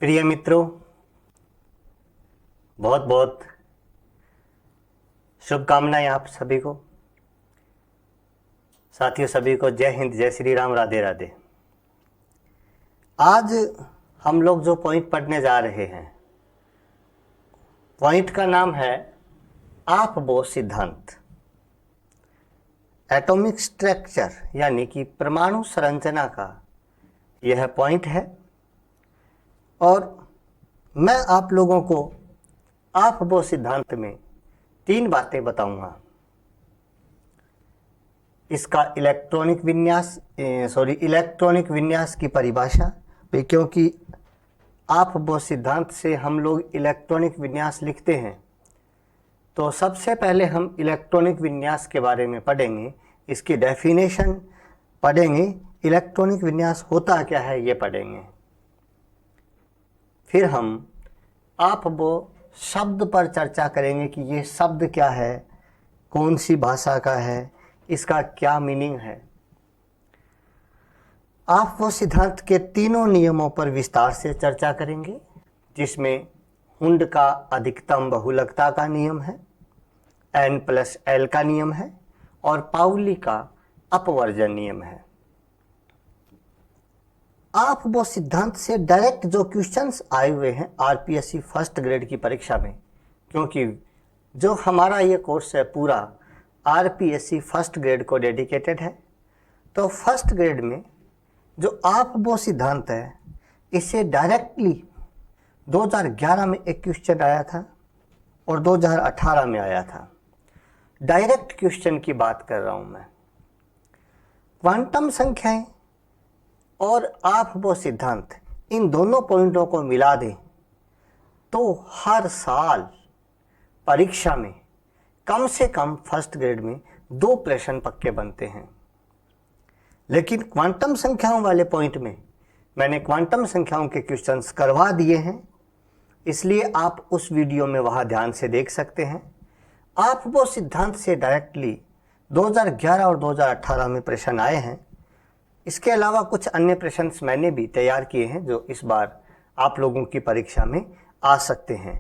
प्रिय मित्रों, बहुत बहुत शुभकामनाएं आप सभी को। साथियों सभी को जय हिंद, जय श्री राम, राधे राधे। आज हम लोग जो पॉइंट पढ़ने जा रहे हैं, पॉइंट का नाम है आपबो सिद्धांत। एटॉमिक स्ट्रक्चर यानी कि परमाणु संरचना का यह पॉइंट है और मैं आप लोगों को आपबो सिद्धांत में 3 बातें बताऊंगा। इसका इलेक्ट्रॉनिक विन्यास की परिभाषा, क्योंकि आपबो सिद्धांत से हम लोग इलेक्ट्रॉनिक विन्यास लिखते हैं, तो सबसे पहले हम इलेक्ट्रॉनिक विन्यास के बारे में पढ़ेंगे, इसकी डेफिनेशन पढ़ेंगे, इलेक्ट्रॉनिक विन्यास होता क्या है ये पढ़ेंगे। फिर हम आपबो शब्द पर चर्चा करेंगे कि ये शब्द क्या है, कौन सी भाषा का है, इसका क्या मीनिंग है। आपबो सिद्धांत के 3 नियमों पर विस्तार से चर्चा करेंगे, जिसमें हुंड का अधिकतम बहुलकता का नियम है, N+L का नियम है और पाउली का अपवर्जन नियम है। आपबो सिद्धांत से डायरेक्ट जो क्वेश्चंस आए हुए हैं आरपीएससी फर्स्ट ग्रेड की परीक्षा में, क्योंकि जो हमारा ये कोर्स है पूरा आरपीएससी फर्स्ट ग्रेड को डेडिकेटेड है, तो फर्स्ट ग्रेड में जो आपबो सिद्धांत है इससे डायरेक्टली 2011 में एक क्वेश्चन आया था और 2018 में आया था। डायरेक्ट क्वेश्चन की बात कर रहा हूं मैं। क्वांटम संख्याएं और आपबो सिद्धांत, इन दोनों पॉइंटों को मिला दें तो हर साल परीक्षा में कम से कम फर्स्ट ग्रेड में 2 प्रश्न पक्के बनते हैं। लेकिन क्वांटम संख्याओं वाले पॉइंट में मैंने क्वांटम संख्याओं के क्वेश्चंस करवा दिए हैं, इसलिए आप उस वीडियो में वहां ध्यान से देख सकते हैं। आपबो सिद्धांत से डायरेक्टली 2011 और 2018 में प्रश्न आए हैं। इसके अलावा कुछ अन्य प्रश्न मैंने भी तैयार किए हैं जो इस बार आप लोगों की परीक्षा में आ सकते हैं,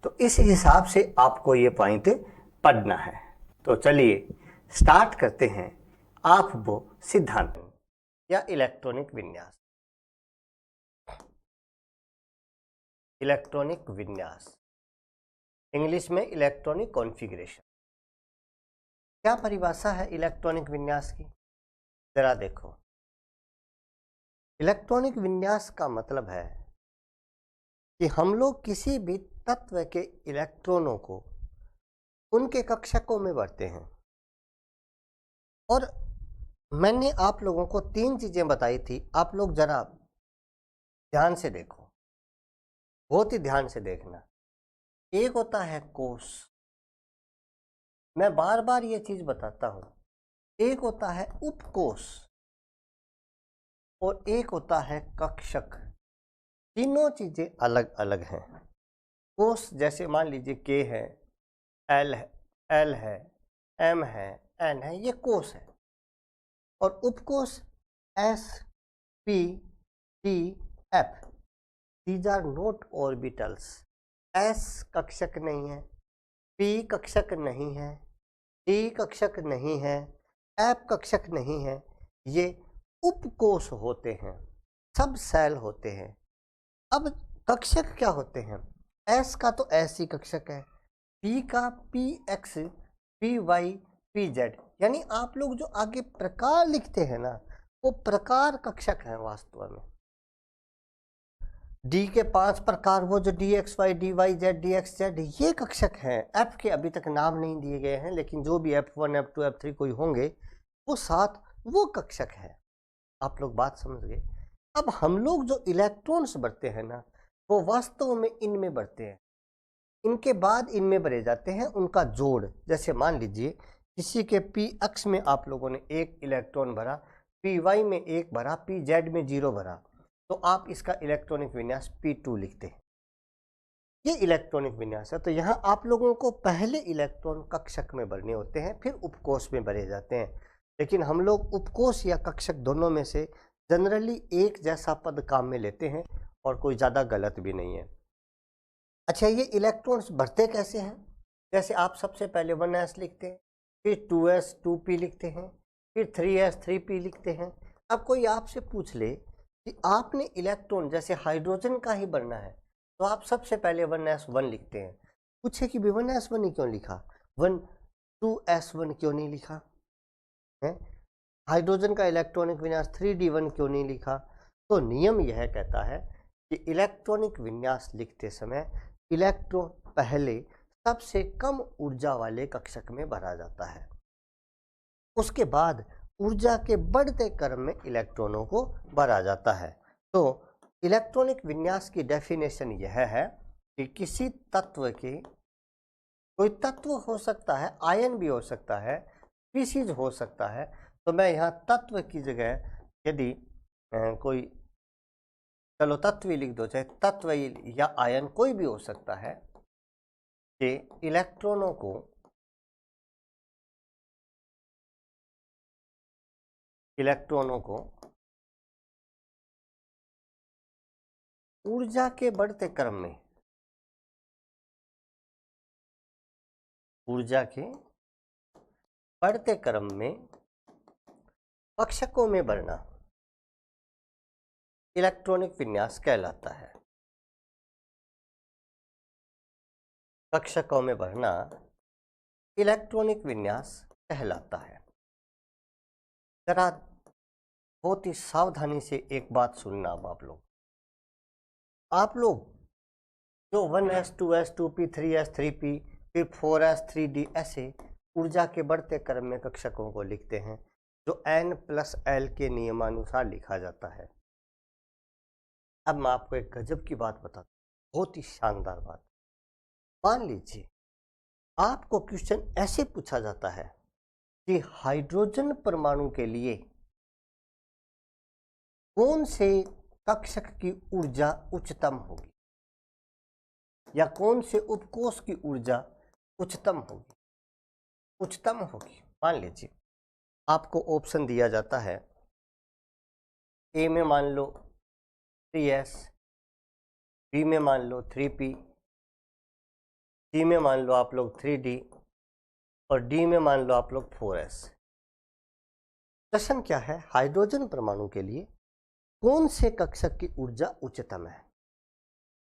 तो इस हिसाब से आपको ये पॉइंट पढ़ना है। तो चलिए स्टार्ट करते हैं आपबो सिद्धांत या इलेक्ट्रॉनिक विन्यास। इलेक्ट्रॉनिक विन्यास, इंग्लिश में इलेक्ट्रॉनिक कॉन्फ़िगरेशन। क्या परिभाषा है इलेक्ट्रॉनिक विन्यास की, जरा देखो। इलेक्ट्रॉनिक विन्यास का मतलब है कि हम लोग किसी भी तत्व के इलेक्ट्रॉनों को उनके कक्षकों में भरते हैं। और मैंने आप लोगों को 3 चीजें बताई थी, आप लोग जरा ध्यान से देखो, बहुत ही ध्यान से देखना। एक होता है कोष, मैं बार बार ये चीज बताता हूं। एक होता है उपकोष और एक होता है कक्षक। तीनों चीजें अलग अलग हैं। कोष जैसे मान लीजिए के है, एल है, एम है, एन है, ये कोष है। और उपकोष s, p, d, f, these are not orbitals. S कक्षक नहीं है, पी कक्षक नहीं है, टी कक्षक नहीं है, एफ कक्षक नहीं है, ये उपकोष होते हैं, सब सेल होते हैं। अब कक्षक क्या होते हैं? एस का तो एस ही कक्षक है, पी का P X, P Y, P Z, यानी आप लोग जो आगे प्रकार लिखते हैं ना, वो प्रकार कक्षक है वास्तव में। डी के 5 प्रकार, वो जो D X Y, D Y Z, D X Z, ये कक्षक हैं। एफ के अभी तक नाम नहीं दिए गए हैं, लेकिन जो भी F1, F2, F3 कोई होंगे वो 7 वो कक्षक है। आप लोग बात समझ गए। अब हम लोग जो इलेक्ट्रॉन्स बढ़ते हैं ना, वो वास्तव में इनमें बढ़ते हैं, इनके बाद इनमें भरे जाते हैं उनका जोड़। जैसे मान लीजिए किसी के पी अक्ष में आप लोगों ने 1 इलेक्ट्रॉन भरा, पी वाई में 1 भरा, पी जेड में 0 भरा, तो आप इसका इलेक्ट्रॉनिक विन्यास P2 लिखते हैं। ये इलेक्ट्रॉनिक विन्यास है। तो यहाँ आप लोगों को पहले इलेक्ट्रॉन कक्षक में भरने होते हैं, फिर उपकोष में भरे जाते हैं। लेकिन हम लोग उपकोष या कक्षक दोनों में से जनरली एक जैसा पद काम में लेते हैं और कोई ज़्यादा गलत भी नहीं है। अच्छा, ये इलेक्ट्रॉन्स बढ़ते कैसे हैं? जैसे आप सबसे पहले 1s लिखते हैं, फिर 2s 2p लिखते हैं, फिर 3s 3p लिखते हैं। अब कोई आपसे पूछ ले कि आपने इलेक्ट्रॉन जैसे हाइड्रोजन का ही बनना है, तो आप सबसे पहले 1s1 लिखते हैं। पूछे कि 1s1 ही क्यों लिखा, 2s1 क्यों नहीं लिखा है? हाइड्रोजन का इलेक्ट्रॉनिक विन्यास 3d1 क्यों नहीं लिखा? तो नियम यह कहता है कि इलेक्ट्रॉनिक विन्यास लिखते समय इलेक्ट्रॉन पहले सबसे कम ऊर्जा वाले कक्षक में भरा जाता है, उसके बाद ऊर्जा के बढ़ते क्रम में इलेक्ट्रॉनों को भरा जाता है। तो इलेक्ट्रॉनिक विन्यास की डेफिनेशन यह है कि किसी तत्व के, कोई तत्व हो सकता है, आयन भी हो सकता है, स्पीशीज हो सकता है, तो मैं यहाँ तत्व की जगह यदि कोई, चलो तत्व ही लिख दो, चाहे तत्व या आयन कोई भी हो सकता है, कि इलेक्ट्रॉनों को ऊर्जा के बढ़ते क्रम में, ऊर्जा के बढ़ते क्रम में कक्षकों में बढ़ना इलेक्ट्रॉनिक विन्यास कहलाता है। कक्षकों में बढ़ना इलेक्ट्रॉनिक विन्यास कहलाता है। जरा बहुत ही सावधानी से एक बात सुनना। अब आप लोग जो 1s 2s 2p 3s 3p फिर 4s 3d ऐसे ऊर्जा के बढ़ते क्रम में कक्षकों को लिखते हैं, जो n+l के नियमानुसार लिखा जाता है। अब मैं आपको एक गजब की बात बताता हूँ, बहुत ही शानदार बात। मान लीजिए आपको क्वेश्चन ऐसे पूछा जाता है कि हाइड्रोजन परमाणु के लिए कौन से कक्षक की ऊर्जा उच्चतम होगी, या कौन से उपकोष की ऊर्जा उच्चतम होगी। मान लीजिए आपको ऑप्शन दिया जाता है, ए में मान लो 3s, बी में मान लो 3p, सी में मान लो आप लोग 3d और डी में मान लो आप लोग 4s। प्रश्न क्या है, हाइड्रोजन परमाणु के लिए कौन से कक्षक की ऊर्जा उच्चतम है?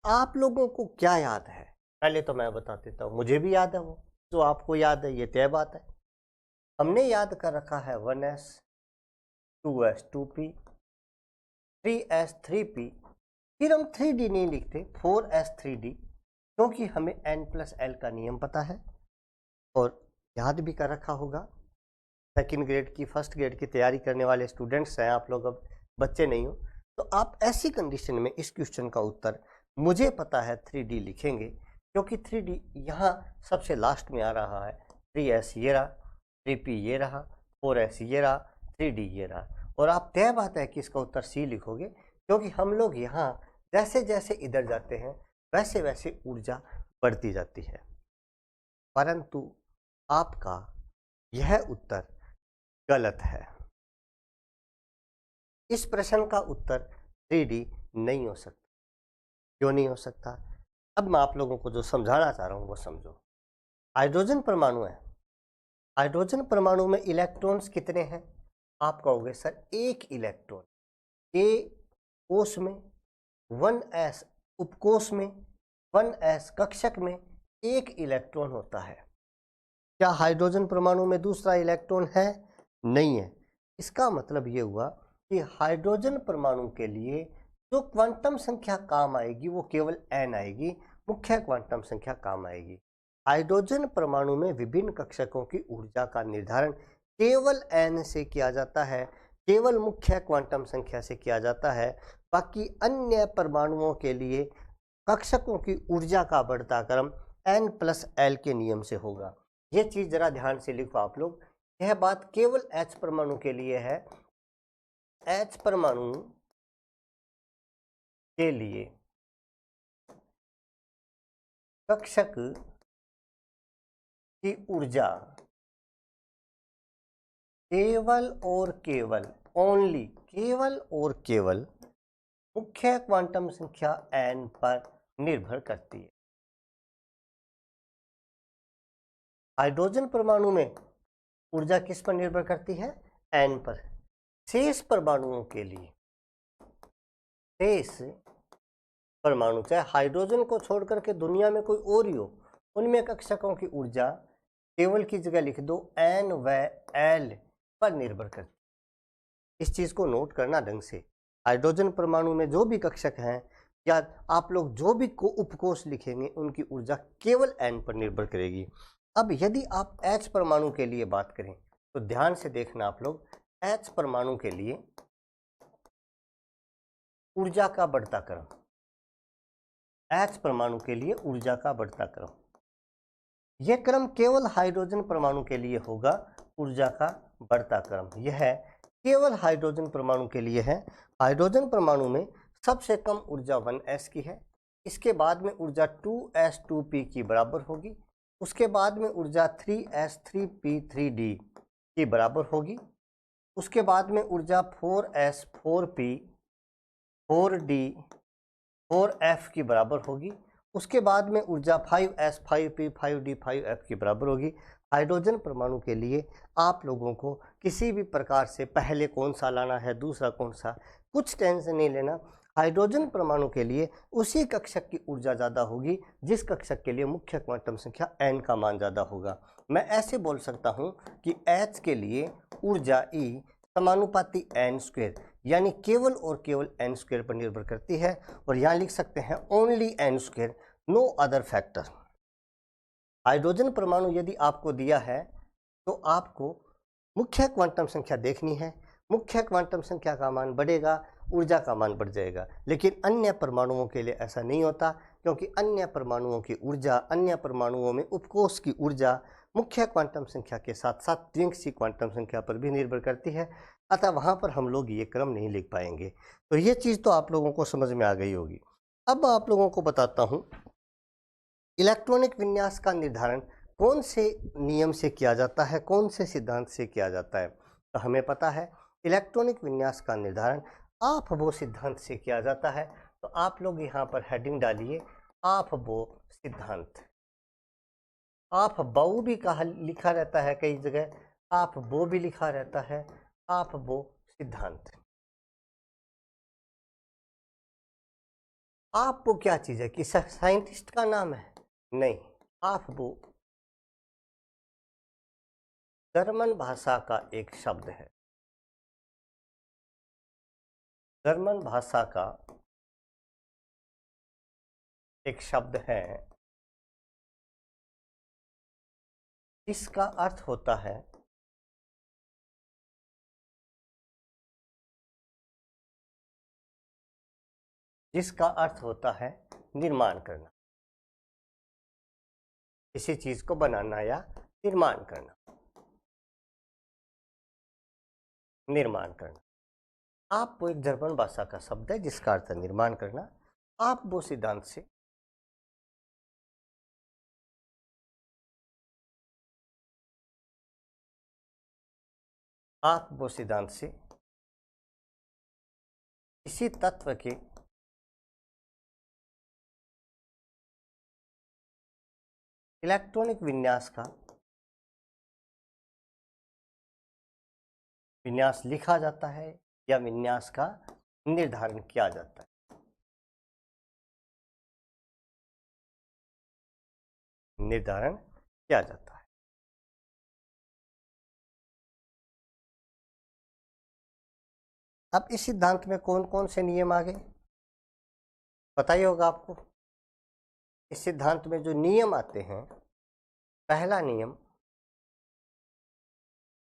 आप लोगों को क्या याद है? पहले तो मैं बता देता हूँ, मुझे भी याद है, वो जो आपको याद है ये तय बात है। हमने याद कर रखा है 1s 2s 2p 3s 3p, फिर हम 3d नहीं लिखते, 4s 3d, क्योंकि हमें n+l का नियम पता है और याद भी कर रखा होगा। सेकंड ग्रेड की, फर्स्ट ग्रेड की तैयारी करने वाले स्टूडेंट्स हैं आप लोग, अब बच्चे नहीं हो, तो आप ऐसी कंडीशन में इस क्वेश्चन का उत्तर मुझे पता है 3d लिखेंगे, क्योंकि 3d यहाँ सबसे लास्ट में आ रहा है। 3s ये रहा, 3p ये रहा, 4s ये रहा, 3d ये रहा, और आप तय बात है कि इसका उत्तर c लिखोगे, क्योंकि हम लोग यहाँ जैसे जैसे इधर जाते हैं वैसे वैसे ऊर्जा बढ़ती जाती है। परंतु आपका यह उत्तर गलत है। इस प्रश्न का उत्तर 3d नहीं हो सकता। क्यों नहीं हो सकता? अब मैं आप लोगों को जो समझाना चाह रहा हूं वो समझो। हाइड्रोजन परमाणु है, हाइड्रोजन परमाणु में इलेक्ट्रॉन्स कितने हैं? आप कहोगे सर एक इलेक्ट्रॉन, ए कोष में, 1s उपकोष में, 1s कक्षक में एक इलेक्ट्रॉन होता है। क्या हाइड्रोजन परमाणु में दूसरा इलेक्ट्रॉन है? नहीं है। इसका मतलब ये हुआ कि हाइड्रोजन परमाणु के लिए जो क्वांटम संख्या काम आएगी वो केवल n आएगी, मुख्य क्वांटम संख्या काम आएगी। हाइड्रोजन परमाणु में विभिन्न कक्षकों की ऊर्जा का निर्धारण केवल n से किया जाता है, केवल मुख्य क्वांटम संख्या से किया जाता है। बाकी अन्य परमाणुओं के लिए कक्षकों की ऊर्जा का बढ़ता क्रम n+l के नियम से होगा। ये चीज जरा ध्यान से लिखो आप लोग। यह बात केवल H परमाणु के लिए है। H परमाणु के लिए कक्षक की ऊर्जा केवल और केवल, ओनली, केवल और केवल मुख्य क्वांटम संख्या n पर निर्भर करती है। हाइड्रोजन परमाणु में ऊर्जा किस पर निर्भर करती है? n पर। शेष परमाणुओं के लिए, शेष परमाणु चाहे हाइड्रोजन को छोड़कर के दुनिया में कोई और ही हो, उनमें कक्षकों की ऊर्जा केवल की जगह लिख दो n व l पर निर्भर करती है। इस चीज को नोट करना ढंग से। हाइड्रोजन परमाणु में जो भी कक्षक हैं या आप लोग जो भी उपकोष लिखेंगे उनकी ऊर्जा केवल n पर निर्भर करेगी। अब यदि आप H परमाणु के लिए बात करें तो ध्यान से देखना आप लोग, H परमाणु के लिए ऊर्जा का बढ़ता क्रम, H परमाणु के लिए ऊर्जा का बढ़ता क्रम, यह क्रम केवल हाइड्रोजन परमाणु के लिए होगा। ऊर्जा का बढ़ता क्रम यह है केवल हाइड्रोजन परमाणु के लिए है। हाइड्रोजन परमाणु में सबसे कम ऊर्जा 1s की है, इसके बाद में ऊर्जा 2s2p की बराबर होगी, उसके बाद में ऊर्जा 3s3p3d की बराबर होगी, उसके बाद में ऊर्जा 4s4p 4d 4f की बराबर होगी, उसके बाद में ऊर्जा 5s5p 5d 5f की बराबर होगी। हाइड्रोजन परमाणु के लिए आप लोगों को किसी भी प्रकार से पहले कौन सा लाना है, दूसरा कौन सा, कुछ टेंशन नहीं लेना। हाइड्रोजन परमाणु के लिए उसी कक्षक की ऊर्जा ज़्यादा होगी जिस कक्षक के लिए मुख्य क्वांटम संख्या n का मान ज़्यादा होगा। मैं ऐसे बोल सकता हूँ कि H के लिए ऊर्जा E समानुपाती n² यानी केवल और केवल n² पर निर्भर करती है, और यहाँ लिख सकते हैं only n², no other factor. Hydrogen परमाणु यदि आपको दिया है तो आपको मुख्य क्वांटम संख्या देखनी है। मुख्य क्वांटम संख्या का मान बढ़ेगा, ऊर्जा का मान बढ़ जाएगा। लेकिन अन्य परमाणुओं के लिए ऐसा नहीं होता, क्योंकि अन्य परमाणुओं की ऊर्जा, अन्य परमाणुओं में उपकोष की ऊर्जा मुख्य क्वांटम संख्या के साथ साथ द्विअंक्षी क्वांटम संख्या पर भी निर्भर करती है। अतः वहाँ पर हम लोग ये क्रम नहीं लिख पाएंगे। तो ये चीज़ तो आप लोगों को समझ में आ गई होगी। अब आप लोगों को बताता हूँ इलेक्ट्रॉनिक विन्यास का निर्धारण कौन से नियम से किया जाता है, कौन से सिद्धांत से किया जाता है। तो हमें पता है इलेक्ट्रॉनिक विन्यास का निर्धारण आप-बो सिद्धांत से किया जाता है। तो आप लोग यहाँ पर हेडिंग डालिए आप-बो सिद्धांत। आप-बो भी कहा लिखा रहता है, कई जगह आप-बो भी लिखा रहता है, आप-बो सिद्धांत। आप-बो क्या चीज़ है? कि साइंटिस्ट का नाम है? नहीं, आप-बो जर्मन भाषा का एक शब्द है। जर्मन भाषा का एक शब्द है, इसका अर्थ होता है जिसका अर्थ होता है निर्माण करना, किसी चीज को बनाना या निर्माण करना। निर्माण करना आप वो एक जर्मन भाषा का शब्द है जिसका अर्थ है निर्माण करना। आप वो सिद्धांत से आप वो सिद्धांत से किसी तत्व के इलेक्ट्रॉनिक विन्यास का विन्यास लिखा जाता है या विन्यास का निर्धारण किया जाता है। निर्धारण किया जाता है। अब इस सिद्धांत में कौन कौन से नियम आ गए पता ही होगा आपको। इस सिद्धांत में जो नियम आते हैं, पहला नियम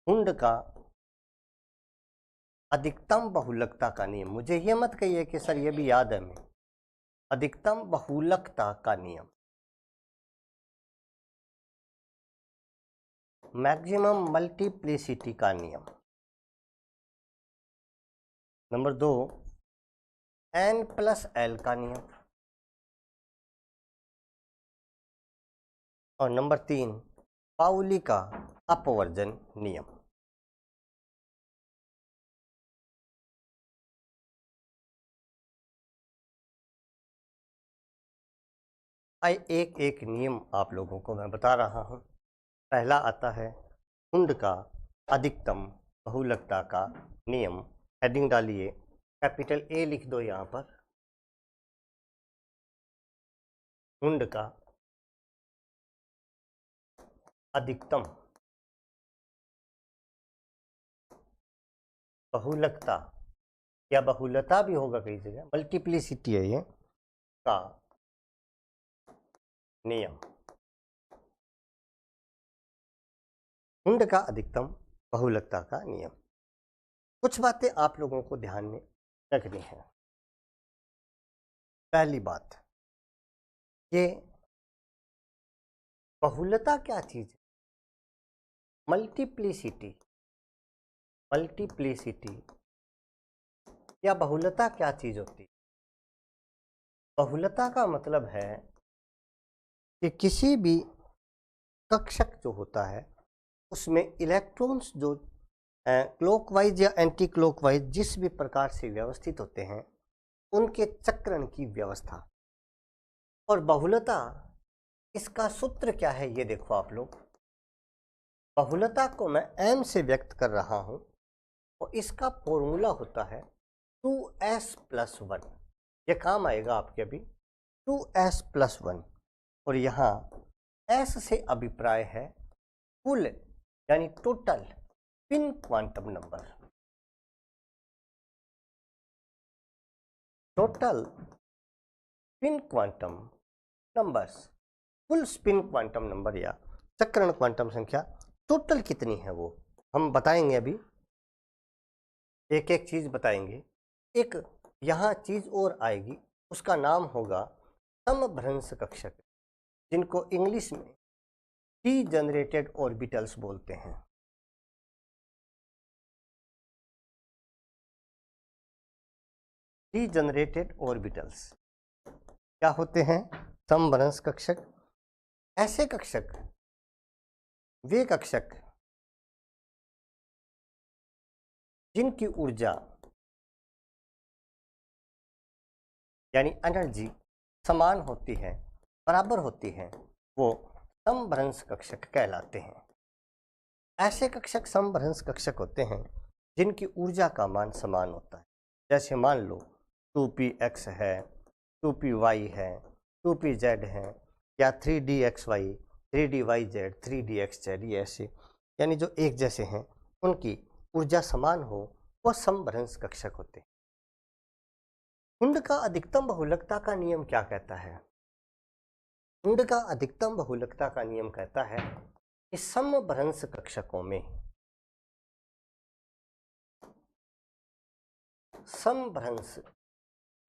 हुंड का अधिकतम बहुलकता का नियम। मुझे ये मत कहिए कि सर ये भी याद है हमें। अधिकतम बहुलकता का नियम, मैक्सिमम मल्टीप्लिसिटी का नियम। नंबर 2 n+l का नियम, और नंबर 3 पाउली का अपवर्जन नियम। एक एक नियम आप लोगों को मैं बता रहा हूँ। पहला आता है हुंड का अधिकतम बहुलकता का नियम। हेडिंग डालिए, कैपिटल ए लिख दो यहाँ पर। हुंड का अधिकतम बहुलकता या बहुलता भी होगा कई जगह, मल्टीप्लिसिटी है ये, का नियम। हुंड का अधिकतम बहुलकता का नियम। कुछ बातें आप लोगों को ध्यान में रखनी है। पहली बात, ये बहुलता क्या चीज है? मल्टीप्लिसिटी या बहुलता क्या चीज होती है? बहुलता का मतलब है कि किसी भी कक्षक जो होता है उसमें इलेक्ट्रॉन्स जो क्लॉकवाइज या एंटी क्लॉकवाइज जिस भी प्रकार से व्यवस्थित होते हैं उनके चक्रण की व्यवस्था। और बहुलता, इसका सूत्र क्या है ये देखो आप लोग। बहुलता को मैं m से व्यक्त कर रहा हूं और इसका फॉर्मूला होता है 2s+1। ये काम आएगा आपके अभी, 2s+1। और यहाँ s से अभिप्राय है कुल यानी total spin quantum number. Total spin quantum numbers, कुल स्पिन क्वांटम नंबर या चक्रण क्वांटम संख्या टोटल कितनी है वो हम बताएंगे। अभी एक एक चीज बताएंगे। एक यहाँ चीज और आएगी, उसका नाम होगा समभ्रंश कक्षक, जिनको इंग्लिश में डीजनरेटेड ऑर्बिटल्स बोलते हैं। डीजनरेटेड ऑर्बिटल्स क्या होते हैं? समभ्रंश कक्षक। ऐसे कक्षक, वे कक्षक जिनकी ऊर्जा यानी एनर्जी समान होती है, बराबर होती है, वो समभ्रंश कक्षक कहलाते हैं। ऐसे कक्षक समभ्रंश कक्षक होते हैं जिनकी ऊर्जा का मान समान होता है। जैसे मान लो 2px है, 2py है, 2pz है, या 3dxy, 3dyz, 3dxz, ये ऐसे यानी जो एक जैसे हैं उनकी ऊर्जा समान हो, वो समभ्रंश कक्षक होते हैं। हुंड का अधिकतम बहुलकता का नियम क्या कहता है? हुंड का अधिकतम बहुलकता का नियम कहता है कि समभ्रंश कक्षकों में, समभ्रंश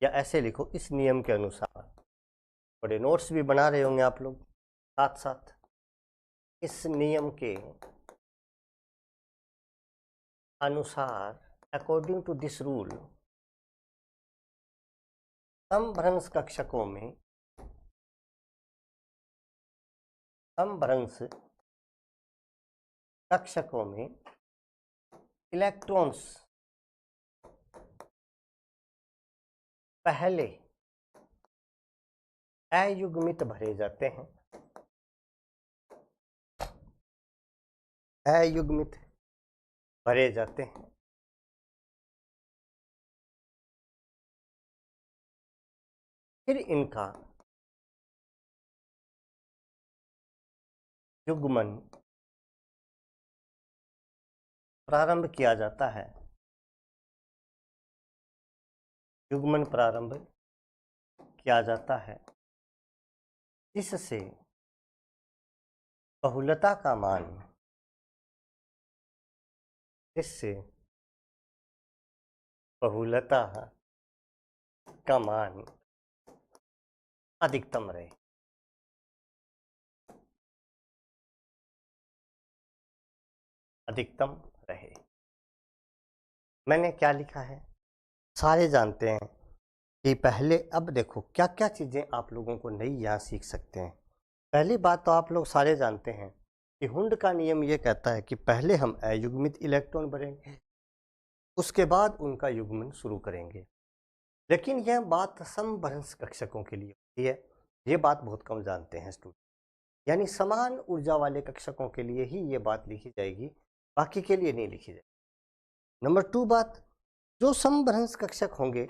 या ऐसे लिखो इस नियम के अनुसार, बड़े नोट्स भी बना रहे होंगे आप लोग साथ साथ। इस नियम के अनुसार, अकॉर्डिंग टू दिस रूल, समभ्रंश कक्षकों में, समभ्रंश कक्षकों में इलेक्ट्रॉन्स पहले अयुग्मित भरे जाते हैं, अयुग्मित भरे जाते हैं। फिर इनका युग्मन प्रारंभ किया जाता है, युग्मन प्रारंभ किया जाता है, इससे बहुलता का मान, इससे बहुलता का मान अधिकतम रहे। अधिकतम रहे। मैंने क्या लिखा है? सारे जानते हैं कि पहले, अब देखो क्या क्या चीज़ें आप लोगों को नई यहाँ सीख सकते हैं। पहली बात तो आप लोग सारे जानते हैं कि हुंड का नियम ये कहता है कि पहले हम अयुग्मित इलेक्ट्रॉन भरेंगे, उसके बाद उनका युग्मन शुरू करेंगे। लेकिन यह बात समभ्रंश कक्षकों के लिए होती है। ये बात बहुत कम जानते हैं स्टूडेंट। यानी समान ऊर्जा वाले कक्षकों के लिए ही ये बात लिखी जाएगी, बाकी के लिए नहीं लिखी जाएगी। नंबर 2 बात, जो समभ्रंश कक्षक होंगे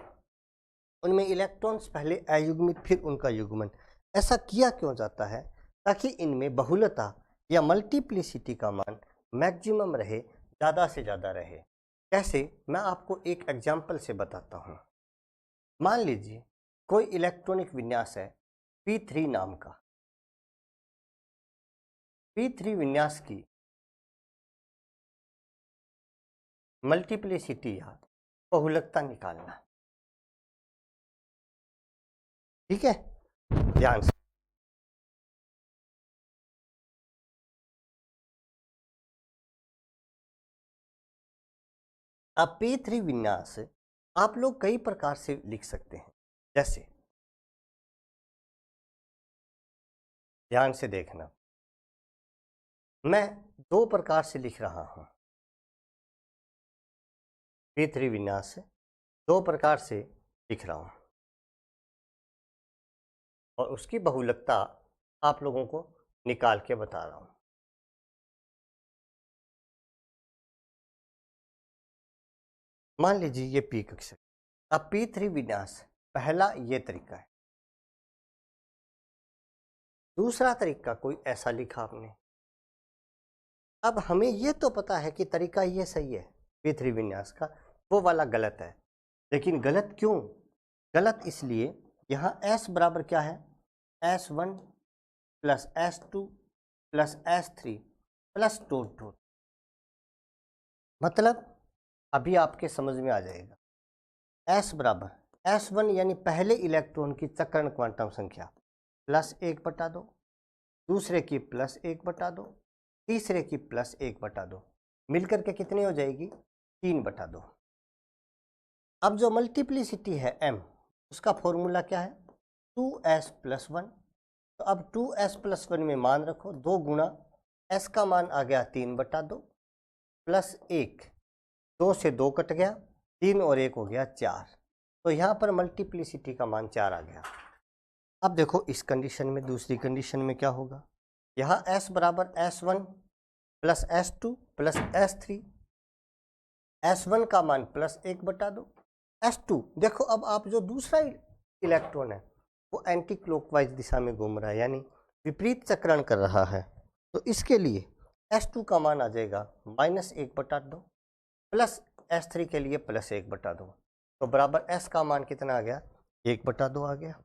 उनमें इलेक्ट्रॉन्स पहले अयुग्मित फिर उनका युग्मन। ऐसा किया क्यों जाता है? ताकि इनमें बहुलता या मल्टीप्लिसिटी का मान मैक्सिमम रहे, ज़्यादा से ज़्यादा रहे। कैसे? मैं आपको एक एग्जाम्पल से बताता हूँ। मान लीजिए कोई इलेक्ट्रॉनिक विन्यास है P3 नाम का। P3 विन्यास की मल्टीप्लिसिटी या बहुलकता निकालना। ठीक है, ध्यान से। अब P3 विन्यास आप लोग कई प्रकार से लिख सकते हैं। जैसे, ध्यान से देखना, मैं 2 प्रकार से लिख रहा हूं। P3 विन्यास 2 प्रकार से लिख रहा हूं और उसकी बहुलकता आप लोगों को निकाल के बता रहा हूं। मान लीजिए ये P कक्षक। अब P3 विन्यास, पहला ये तरीका है। दूसरा तरीका कोई ऐसा लिखा आपने। अब हमें ये तो पता है कि तरीका ये सही है P3 विन्यास का, वो वाला गलत है। लेकिन गलत क्यों? गलत इसलिए यहाँ S बराबर क्या है? S1 plus S2 plus S3 plus dot dot. मतलब अभी आपके समझ में आ जाएगा। S बराबर S1 यानी पहले इलेक्ट्रॉन की चक्रण क्वांटम संख्या प्लस 1/2, दूसरे की प्लस 1/2, तीसरे की प्लस 1/2, मिलकर के कितनी हो जाएगी? 3/2। अब जो मल्टीप्लिसिटी है M, उसका फॉर्मूला क्या है? 2S plus 1। तो अब 2S प्लस 1 में मान रखो, 2 गुना S का मान आ गया 3/2 प्लस 1, 2 से 2 कट गया, 3 और 1 हो गया 4। तो यहाँ पर मल्टीप्लिसिटी का मान 4 आ गया। अब देखो इस कंडीशन में, दूसरी कंडीशन में क्या होगा? यहाँ S बराबर S1 plus S2 plus S3, S1 का मान प्लस 1/2, S2 देखो, अब आप जो दूसरा इलेक्ट्रॉन है वो एंटी क्लॉकवाइज दिशा में घूम रहा है, यानी विपरीत चक्रण कर रहा है। तो इसके लिए S2 का मान आ जाएगा -1/2 प्लस S3 के लिए प्लस 1/2। तो बराबर S का मान कितना आ गया? 1/2 आ गया।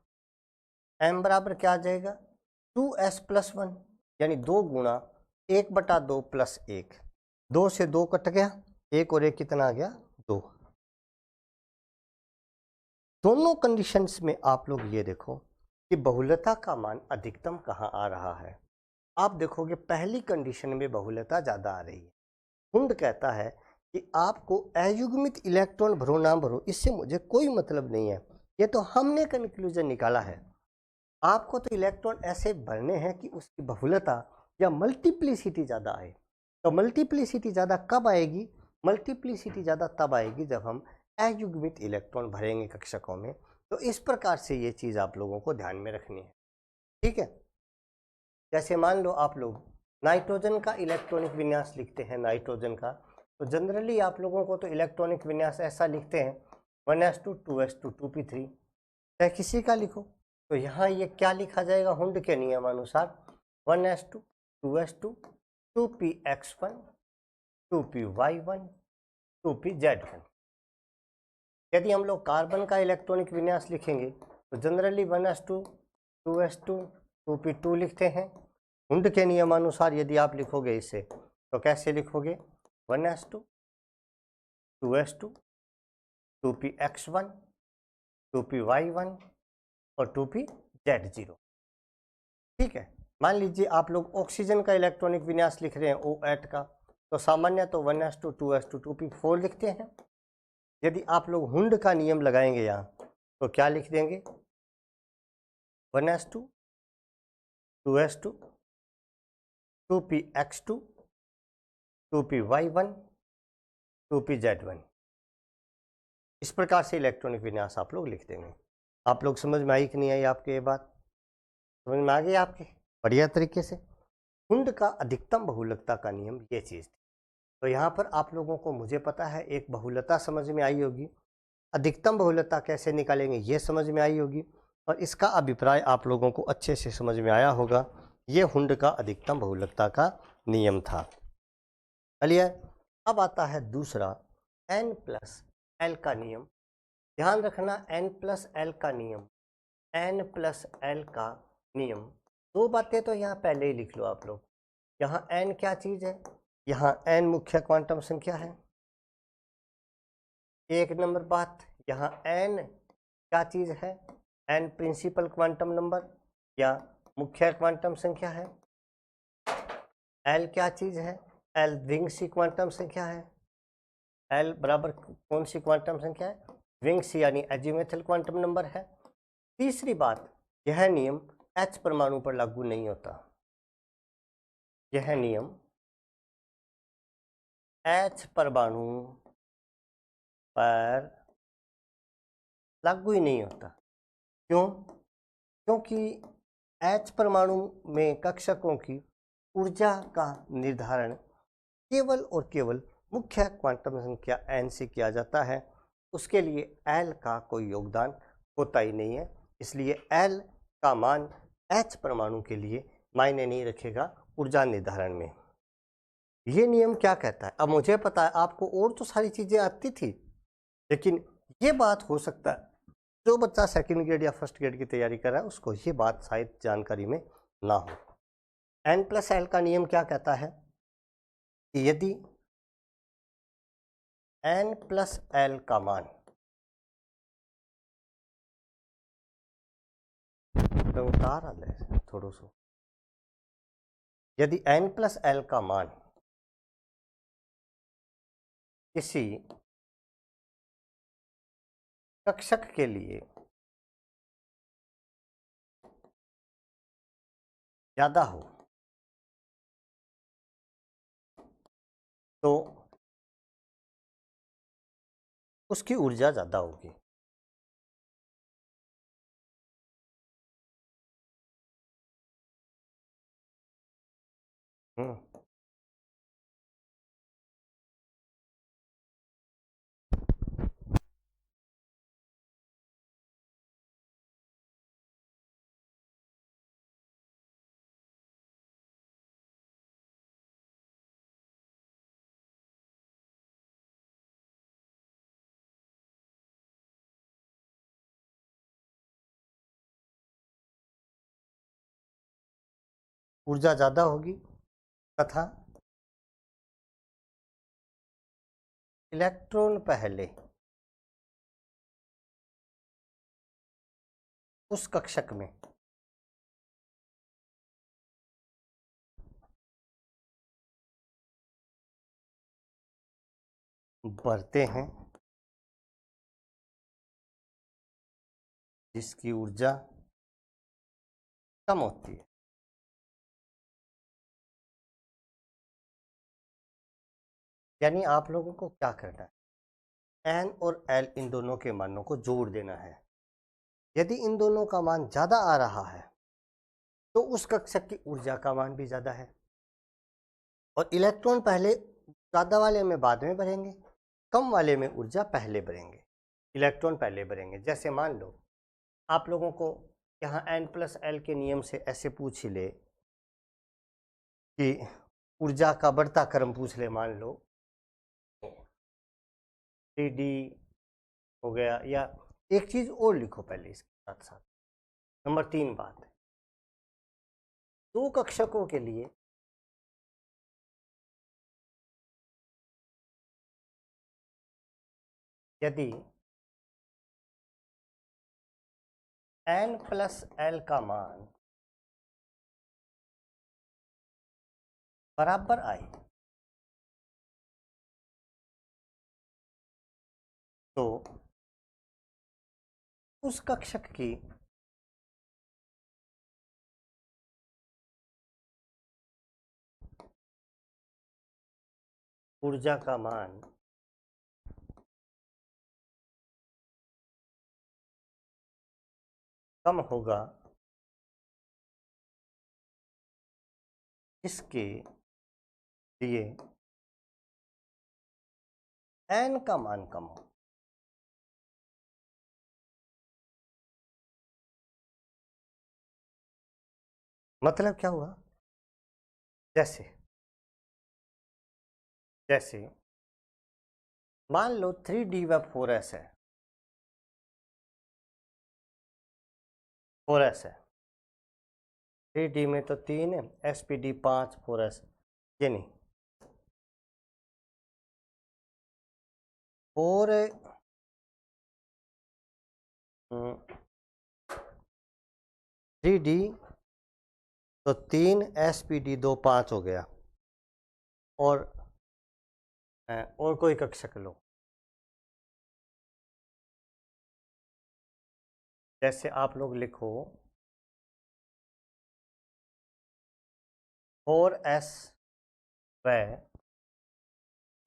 M बराबर क्या आ जाएगा? 2S प्लस 1 यानी 2 गुना 1/2 प्लस 1, 2 से 2 कट गया, 1 और 1 कितना आ गया? 2। दोनों कंडीशंस में आप लोग ये देखो कि बहुलता का मान अधिकतम कहाँ आ रहा है। आप देखोगे पहली कंडीशन में बहुलता ज़्यादा आ रही है। हुंड कहता है कि आपको अयुग्मित इलेक्ट्रॉन भरो ना भरो, इससे मुझे कोई मतलब नहीं है, ये तो हमने कंक्लूजन निकाला है। आपको तो इलेक्ट्रॉन ऐसे भरने हैं कि उसकी बहुलता या मल्टीप्लिसिटी ज़्यादा आए। तो मल्टीप्लिसिटी ज़्यादा कब आएगी? मल्टीप्लिसिटी ज़्यादा तब आएगी जब हम अयुग्मित इलेक्ट्रॉन भरेंगे कक्षकों में। तो इस प्रकार से ये चीज़ आप लोगों को ध्यान में रखनी है। ठीक है, जैसे मान लो आप लोग नाइट्रोजन का इलेक्ट्रॉनिक विन्यास लिखते हैं, नाइट्रोजन का, तो जनरली आप लोगों को तो इलेक्ट्रॉनिक विन्यास ऐसा लिखते हैं 1s2 2s2 2p3, चाहे किसी का लिखो। तो यहाँ ये क्या लिखा जाएगा? हुंड के नियमानुसार 1s2 2s2 2px1 2py1 2pz1। यदि हम लोग कार्बन का इलेक्ट्रॉनिक विन्यास लिखेंगे तो जनरली 1s2 2s2 2p2 लिखते हैं। हुंड के नियमानुसार यदि आप लिखोगे इसे तो कैसे लिखोगे? 1s2 2s2 2px1 2py1 और 2pz0। ठीक है, मान लीजिए आप लोग ऑक्सीजन का इलेक्ट्रॉनिक विन्यास लिख रहे हैं O8 का, तो सामान्य तो 1s2 2s2 2p4 लिखते हैं। यदि आप लोग हुंड का नियम लगाएंगे यहाँ तो क्या लिख देंगे? 1s2 2s2 2px2 2py1 2pz1। इस प्रकार से इलेक्ट्रॉनिक विन्यास आप लोग लिख देंगे। आप लोग समझ में आई कि नहीं आई आपके ये बात? समझ में आ गई आपके बढ़िया तरीके से। कुंड का अधिकतम बहुलकता का नियम ये चीज़ थी। तो यहाँ पर आप लोगों को, मुझे पता है, एक बहुलता समझ में आई होगी, अधिकतम बहुलता कैसे निकालेंगे ये समझ में आई होगी, और इसका अभिप्राय आप लोगों को अच्छे से समझ में आया होगा। ये हुंड का अधिकतम बहुलकता का नियम था। क्लियर। अब आता है दूसरा n प्लस एल का नियम। ध्यान रखना, n प्लस एल का नियम, n प्लस एल का नियम, दो बातें तो यहाँ पहले ही लिख लो आप लोग। यहाँ n क्या चीज़ है, यहाँ n मुख्य क्वांटम संख्या है, एक नंबर बात। यहाँ n क्या चीज़ है, n प्रिंसिपल क्वांटम नंबर या मुख्य क्वांटम संख्या है। l क्या चीज़ है, l विंग सी क्वांटम संख्या है। l बराबर कौन सी क्वांटम संख्या है, विंग सी यानी एजीमुथल क्वांटम नंबर है। तीसरी बात, यह नियम H परमाणु पर लागू नहीं होता। यह नियम H परमाणु पर लागू ही नहीं होता। क्यों? क्योंकि H परमाणु में कक्षकों की ऊर्जा का निर्धारण केवल और केवल मुख्य क्वांटम संख्या n से किया जाता है। उसके लिए L का कोई योगदान होता ही नहीं है, इसलिए L का मान H परमाणु के लिए मायने नहीं रखेगा ऊर्जा निर्धारण में। ये नियम क्या कहता है? अब मुझे पता है आपको और तो सारी चीज़ें आती थी, लेकिन ये बात हो सकता है जो बच्चा सेकंड ग्रेड या फर्स्ट ग्रेड की तैयारी कर रहा है उसको ये बात शायद जानकारी में ना हो। n प्लस एल का नियम क्या कहता है कि यदि n प्लस एल का मान, तो उतार आ ले थोड़ा सा, यदि n प्लस एल का मान किसी कक्षक के लिए ज्यादा हो तो उसकी ऊर्जा ज्यादा होगी। ऊर्जा ज्यादा होगी तथा इलेक्ट्रॉन पहले उस कक्षक में बढ़ते हैं जिसकी ऊर्जा कम होती है। यानी आप लोगों को क्या करना है, n और l इन दोनों के मानों को जोड़ देना है। यदि इन दोनों का मान ज़्यादा आ रहा है तो उस कक्षक की ऊर्जा का मान भी ज़्यादा है, और इलेक्ट्रॉन पहले ज़्यादा वाले में बाद में बढ़ेंगे, कम वाले में ऊर्जा पहले बढ़ेंगे, इलेक्ट्रॉन पहले बढ़ेंगे। जैसे मान लो आप लोगों को यहाँ n प्लस एल के नियम से ऐसे पूछ ही ले कि ऊर्जा का बढ़ता क्रम पूछ ले, मान लो 3D हो गया, या एक चीज़ और लिखो पहले इसके साथ साथ। नंबर 3 बात, दो कक्षकों के लिए यदि n प्लस एल का मान बराबर आए तो उस कक्षक की ऊर्जा का मान कम होगा इसके लिए n का मान कम हो। मतलब क्या हुआ, जैसे मान लो 3D व 4s है, 4s है, 3D में तो 3 है, SPD 5, 4s ये नहीं, 3D तो 3 SPD 2 5 हो गया। और कोई कक्षक लो, जैसे आप लोग लिखो 4s व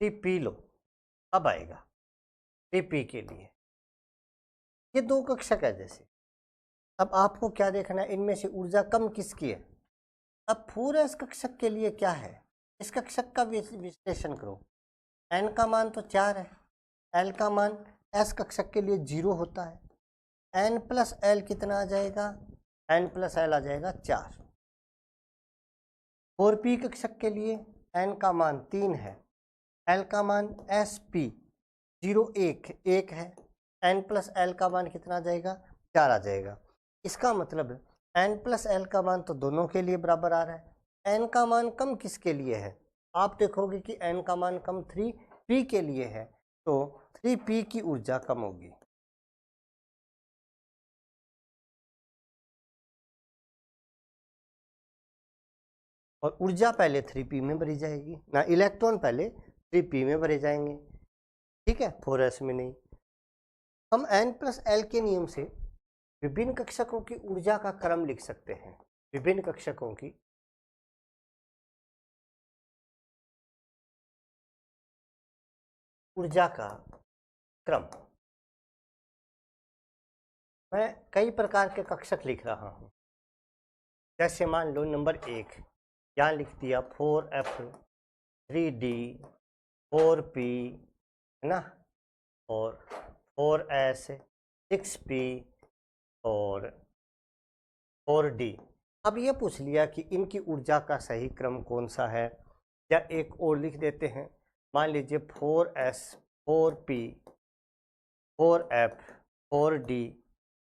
3p लो, अब आएगा 3p के लिए, ये दो कक्षक है जैसे। अब आपको क्या देखना है, इनमें से ऊर्जा कम किसकी है। अब 4s कक्षक के लिए क्या है, इस कक्षक का विश्लेषण करो। n का मान तो 4 है, l का मान s कक्षक के लिए 0 होता है, n प्लस l कितना आ जाएगा, n प्लस l आ जाएगा 4। 4p कक्षक के लिए n का मान 3 है, l का मान sp 0 1 है, n प्लस l का मान कितना आ जाएगा, 4 आ जाएगा। इसका मतलब n प्लस l का मान तो दोनों के लिए बराबर आ रहा है। n का मान कम किसके लिए है, आप देखोगे कि n का मान कम 3p के लिए है, तो 3p की ऊर्जा कम होगी। और ऊर्जा पहले 3p में भरी जाएगी ना, इलेक्ट्रॉन पहले 3p में भरे जाएंगे, ठीक है, 4s में नहीं। हम n प्लस l के नियम से विभिन्न कक्षकों की ऊर्जा का क्रम लिख सकते हैं। विभिन्न कक्षकों की ऊर्जा का क्रम, मैं कई प्रकार के कक्षक लिख रहा हूं। जैसे मान लो नंबर 1 यहाँ लिख दिया 4f 3d 4p है ना, और 4s 6p और 4d। अब ये पूछ लिया कि इनकी ऊर्जा का सही क्रम कौन सा है, या एक और लिख देते हैं, मान लीजिए 4s 4p 4f 4d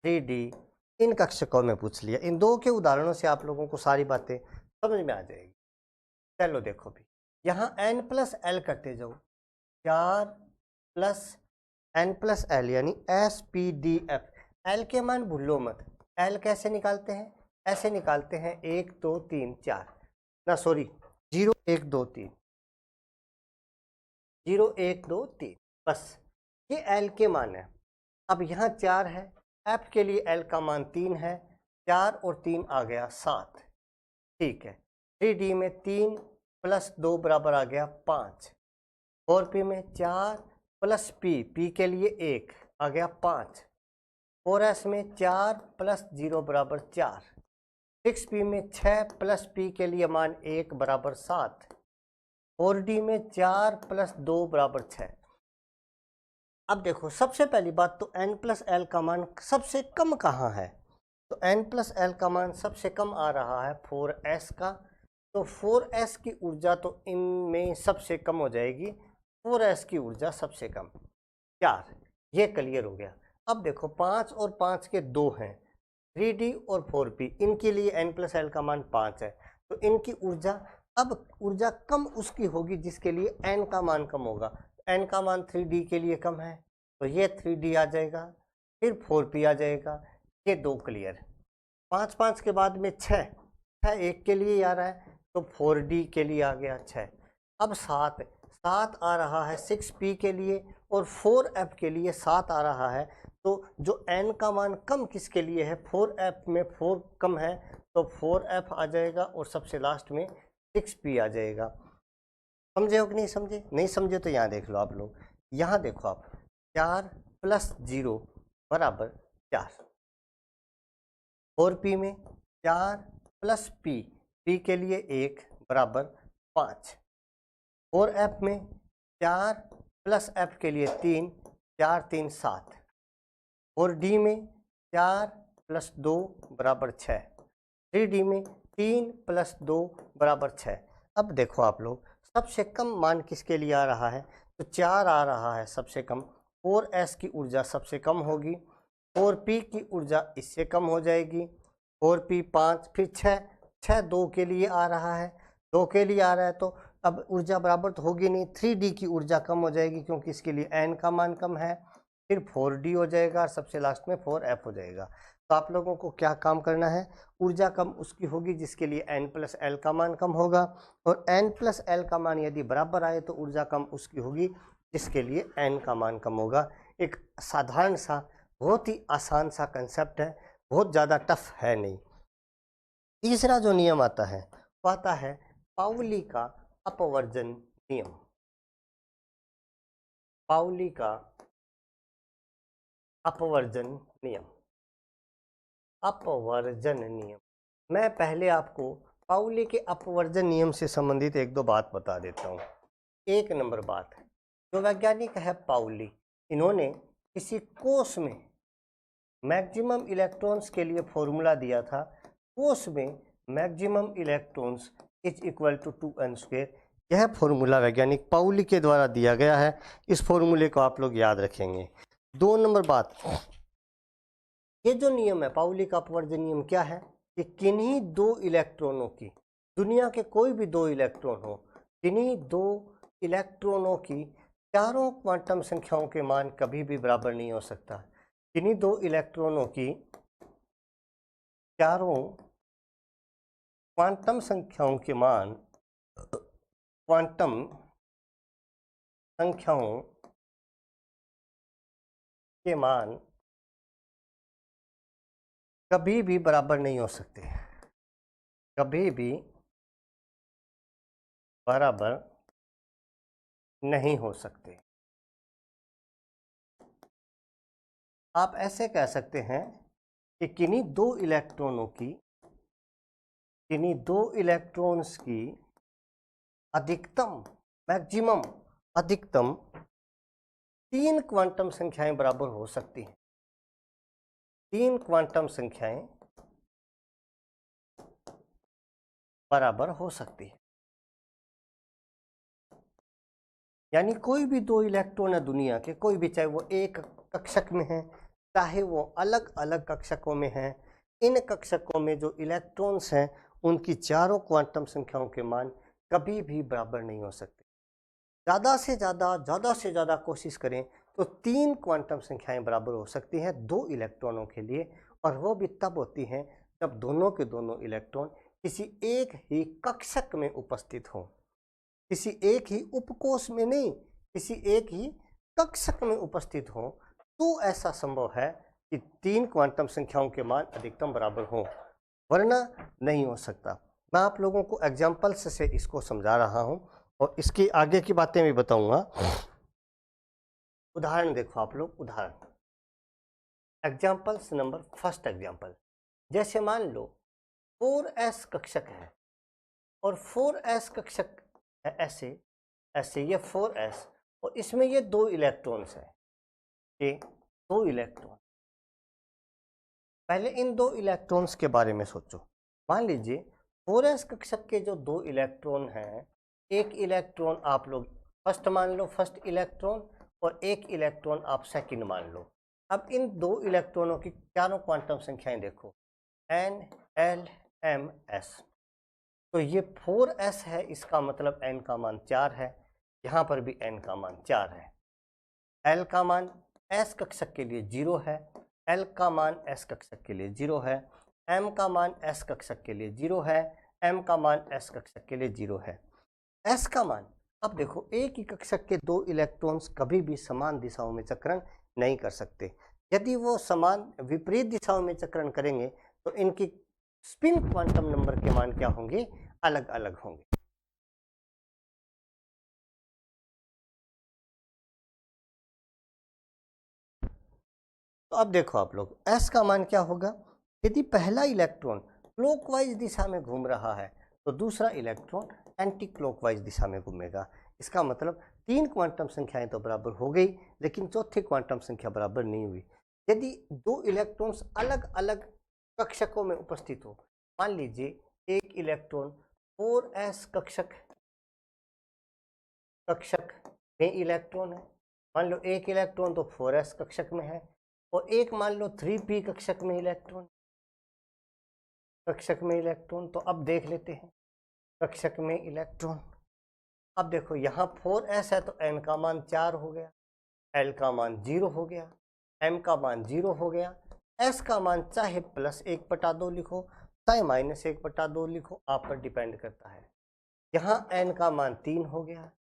3d, इन कक्षकों में पूछ लिया। इन दो के उदाहरणों से आप लोगों को सारी बातें समझ में आ जाएगी। चलो देखो भी, यहाँ n प्लस l करते जाओ, 4 प्लस n प्लस l यानी SPDF। l के मान भूलो मत, l कैसे निकालते हैं, ऐसे निकालते हैं 1 2 3 4 ना, सॉरी 0 1 2 3 0 1 2 3, बस ये l के मान है। अब यहाँ 4 है, f के लिए l का मान 3 है, 4 और 3 आ गया 7, ठीक है। 3d में 3 प्लस 2 बराबर आ गया 5, 4p में 4 प्लस p के लिए 1 आ गया 5, 4s में 4 प्लस 0 बराबर 4, 6p में 6 प्लस p के लिए मान 1 बराबर 7, 4d में 4 प्लस 2 बराबर 6। अब देखो सबसे पहली बात तो n प्लस l का मान सबसे कम कहाँ है, तो n प्लस l का मान सबसे कम आ रहा है 4s का, तो 4s की ऊर्जा तो इनमें सबसे कम हो जाएगी, 4s की ऊर्जा सबसे कम 4, ये क्लियर हो गया। अब देखो 5 और 5 के 2 हैं, 3d और 4p, इनके लिए n प्लस l का मान 5 है, तो इनकी ऊर्जा, अब ऊर्जा कम उसकी होगी जिसके लिए n का मान कम होगा। n का मान 3d के लिए कम है, तो ये 3d आ जाएगा, फिर 4p आ जाएगा, ये 2 क्लियर। 5 5 के बाद में 6 1 के लिए आ रहा है, तो 4d के लिए आ गया 6। अब 7 आ रहा है 6p के लिए, और 4f के लिए 7 आ रहा है, तो जो n का मान कम किसके लिए है, 4f में 4 कम है, तो 4f आ जाएगा, और सबसे लास्ट में 6p आ जाएगा। समझे हो कि नहीं समझे, नहीं समझे तो यहाँ देख लो आप लोग, यहाँ देखो आप 4 प्लस 0 बराबर 4, 4p में 4 प्लस p के लिए 1 बराबर 5, और F में 4 प्लस F के लिए 3, 4 3 7, और D में 4 प्लस 2 बराबर 6, 3D में 3 प्लस 2 बराबर 6। अब देखो आप लोग, सबसे कम मान किसके लिए आ रहा है, तो 4 आ रहा है सबसे कम। 4s की ऊर्जा सबसे कम होगी, 4p की ऊर्जा इससे कम हो जाएगी, 4p 5, फिर 6 2 के लिए आ रहा है, 2 के लिए आ रहा है, तो अब ऊर्जा बराबर तो होगी नहीं, 3d की ऊर्जा कम हो जाएगी क्योंकि इसके लिए n का मान कम है, फिर 4d हो जाएगा और सबसे लास्ट में 4f हो जाएगा। तो आप लोगों को क्या काम करना है, ऊर्जा कम उसकी होगी जिसके लिए n प्लस एल का मान कम होगा, और n प्लस एल का मान यदि बराबर आए तो ऊर्जा कम उसकी होगी जिसके लिए n का मान कम होगा। एक साधारण सा, बहुत ही आसान सा कंसेप्ट है, बहुत ज़्यादा टफ है नहीं। तीसरा जो नियम आता है वो आता है पाउली का अपवर्जन नियम। पाउली का अपवर्जन नियम, अपवर्जन नियम। मैं पहले आपको पाउली के अपवर्जन नियम से संबंधित एक दो बात बता देता हूँ। एक नंबर बात, जो वैज्ञानिक है पाउली, इन्होंने किसी कोष में मैक्सिमम इलेक्ट्रॉन्स के लिए फॉर्मूला दिया था। कोष में maximum electrons is equal to 2n²। यह फॉर्मूला वैज्ञानिक पाउली के द्वारा दिया गया है, इस फॉर्मूले को आप लोग याद रखेंगे। 2 नंबर बात, ये जो नियम है पाउली का अपवर्जन नियम क्या है, कि किन्हीं 2 इलेक्ट्रॉनों की, दुनिया के कोई भी 2 इलेक्ट्रॉन हो, किन्हीं 2 इलेक्ट्रॉनों की चारों क्वांटम संख्याओं के मान कभी भी बराबर नहीं हो सकता। किन्हीं 2 इलेक्ट्रॉनों की चारों क्वांटम संख्याओं के मान, क्वांटम संख्याओं के मान कभी भी बराबर नहीं हो सकते, कभी भी बराबर नहीं हो सकते। आप ऐसे कह सकते हैं कि किन्हीं 2 इलेक्ट्रॉनों की, किन्हीं 2 इलेक्ट्रॉन्स की अधिकतम, मैक्सिमम, अधिकतम 3 क्वांटम संख्याएं बराबर हो सकती हैं। 3 क्वांटम संख्याएं बराबर हो सकती है। यानी कोई भी 2 इलेक्ट्रॉन है दुनिया के, कोई भी, चाहे वो एक कक्षक में है, चाहे वो अलग अलग कक्षकों में है, इन कक्षकों में जो इलेक्ट्रॉन्स हैं उनकी चारों क्वांटम संख्याओं के मान कभी भी बराबर नहीं हो सकते। ज़्यादा से ज़्यादा कोशिश करें तो 3 क्वांटम संख्याएं बराबर हो सकती हैं 2 इलेक्ट्रॉनों के लिए, और वो भी तब होती हैं जब दोनों के दोनों इलेक्ट्रॉन किसी एक ही कक्षक में उपस्थित हों, किसी एक ही उपकोष में नहीं, किसी एक ही कक्षक में उपस्थित हों, तो ऐसा संभव है कि 3 क्वांटम संख्याओं के मान अधिकतम बराबर हों, वरना नहीं हो सकता। मैं आप लोगों को एग्जाम्पल्स से इसको समझा रहा हूं और इसकी आगे की बातें भी बताऊंगा। उदाहरण देखो आप लोग, उदाहरण एग्जाम्पल्स नंबर फर्स्ट एग्जाम्पल, जैसे मान लो 4s कक्षक है और 4s कक्षक है, ऐसे ये 4s, और इसमें ये 2 इलेक्ट्रॉन्स हैं, ये 2 इलेक्ट्रॉन। पहले इन 2 इलेक्ट्रॉन्स के बारे में सोचो। मान लीजिए 4s कक्षक के जो 2 इलेक्ट्रॉन हैं, एक इलेक्ट्रॉन आप लोग फर्स्ट मान लो, फर्स्ट इलेक्ट्रॉन, और एक इलेक्ट्रॉन आप सेकंड मान लो। अब इन 2 इलेक्ट्रॉनों की चारों क्वांटम संख्याएं देखो, n l m s। तो ये 4s है, इसका मतलब n का मान 4 है, यहाँ पर भी n का मान 4 है। l का मान s कक्षक के लिए 0 है, l का मान s कक्षक के लिए 0 है, m का मान s कक्षक के लिए 0 है, m का मान s कक्षक के लिए 0 है। s का मान, अब देखो एक ही कक्षक के 2 इलेक्ट्रॉन्स कभी भी समान दिशाओं में चक्रण नहीं कर सकते। यदि वो समान विपरीत दिशाओं में चक्रण करेंगे तो इनकी स्पिन क्वांटम नंबर के मान क्या होंगे, अलग अलग होंगे। तो अब देखो आप लोग, s का मान क्या होगा, यदि पहला इलेक्ट्रॉन क्लॉकवाइज दिशा में घूम रहा है तो दूसरा इलेक्ट्रॉन एंटी क्लॉकवाइज दिशा में घूमेगा। इसका मतलब 3 क्वांटम संख्याएं तो बराबर हो गई, लेकिन चौथी क्वांटम संख्या बराबर नहीं हुई। यदि 2 इलेक्ट्रॉन्स अलग अलग कक्षकों में उपस्थित हो, मान लीजिए एक इलेक्ट्रॉन 4s कक्षक में इलेक्ट्रॉन है, मान लो एक इलेक्ट्रॉन तो 4s कक्षक में है, और एक मान लो 3p कक्षक में इलेक्ट्रॉन, तो अब देख लेते हैं कक्षक में इलेक्ट्रॉन। अब देखो यहाँ 4s है तो n का मान 4 हो गया, l का मान 0 हो गया, m का मान 0 हो गया, s का मान चाहे +1/2 लिखो चाहे -1/2 लिखो, आप पर डिपेंड करता है। यहाँ n का मान 3 हो गया,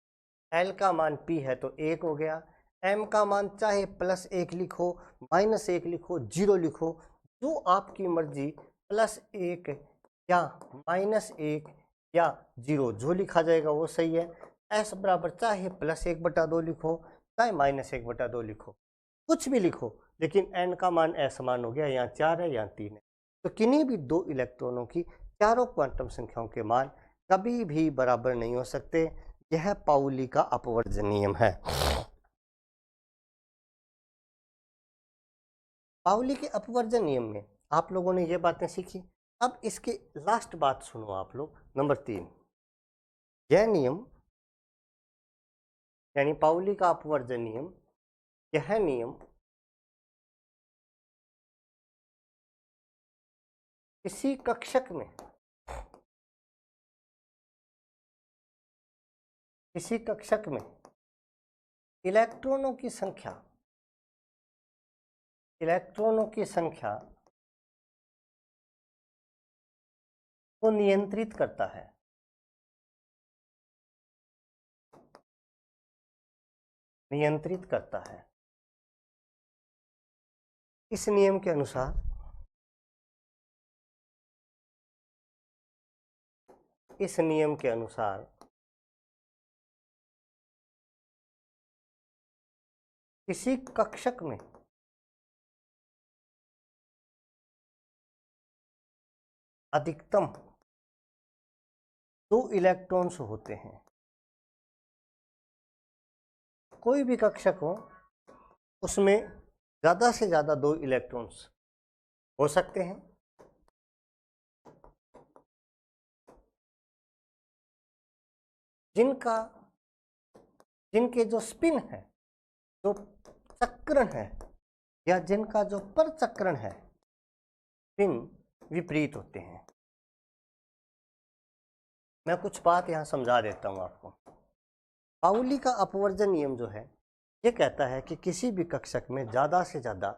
l का मान p है तो 1 हो गया, m का मान चाहे +1 लिखो -1 लिखो 0 लिखो, जो आपकी मर्जी, +1 या -1 या 0 जो लिखा जाएगा वो सही है। s बराबर चाहे +1/2 लिखो चाहे -1/2 लिखो, कुछ भी लिखो, लेकिन n का मान असमान हो गया, यहाँ 4 है यहाँ 3 है। तो किन्हीं भी 2 इलेक्ट्रॉनों की चारों क्वांटम संख्याओं के मान कभी भी बराबर नहीं हो सकते। यह पाउली का अपवर्जन नियम है। पाउली के अपवर्जन नियम में आप लोगों ने ये बातें सीखी। अब इसके लास्ट बात सुनो आप लोग, नंबर 3, यह नियम यानी पाउली का अपवर्जन नियम, यह नियम किसी कक्षक में इलेक्ट्रॉनों की संख्या को नियंत्रित करता है। इस नियम के अनुसार किसी कक्षक में अधिकतम 2 इलेक्ट्रॉन्स होते हैं। कोई भी कक्षक हो उसमें ज़्यादा से ज़्यादा 2 इलेक्ट्रॉन्स हो सकते हैं। जिनके जो स्पिन है, जो चक्रण है, या जिनका जो परचक्रण है, स्पिन विपरीत होते हैं। मैं कुछ बात यहाँ समझा देता हूँ आपको। पाउली का अपवर्जन नियम जो है ये कहता है कि किसी भी कक्षक में ज़्यादा से ज़्यादा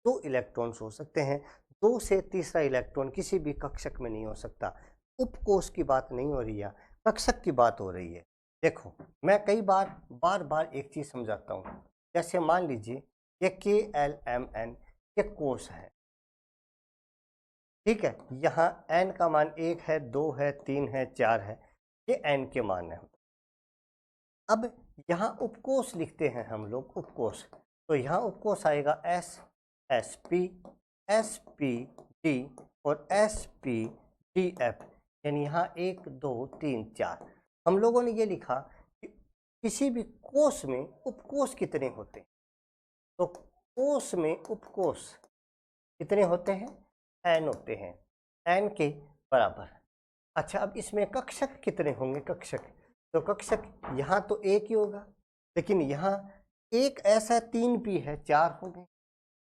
दो इलेक्ट्रॉन्स हो सकते हैं। 2 से तीसरा इलेक्ट्रॉन किसी भी कक्षक में नहीं हो सकता। उपकोष की बात नहीं हो रही है, कक्षक की बात हो रही है। देखो, मैं कई बार एक चीज़ समझाता हूँ। जैसे मान लीजिए ये KLMN ये कोष है, ठीक है। यहाँ n का मान 1 है, 2 है, 3 है, 4 है, ये n के मान है। अब यहाँ उपकोष लिखते हैं हम लोग, उपकोष। तो यहाँ उपकोष आएगा S, SP, SPD और SPDF, यानी यहाँ 1 2 3 4। हम लोगों ने ये लिखा कि किसी भी कोष में उपकोष कितने होते हैं, तो कोष में उपकोष कितने होते हैं, n होते हैं, n के बराबर। अच्छा, अब इसमें कक्षक कितने होंगे, तो कक्षक यहाँ तो एक ही होगा, लेकिन यहाँ एक ऐसा 3p है 4 हो गए,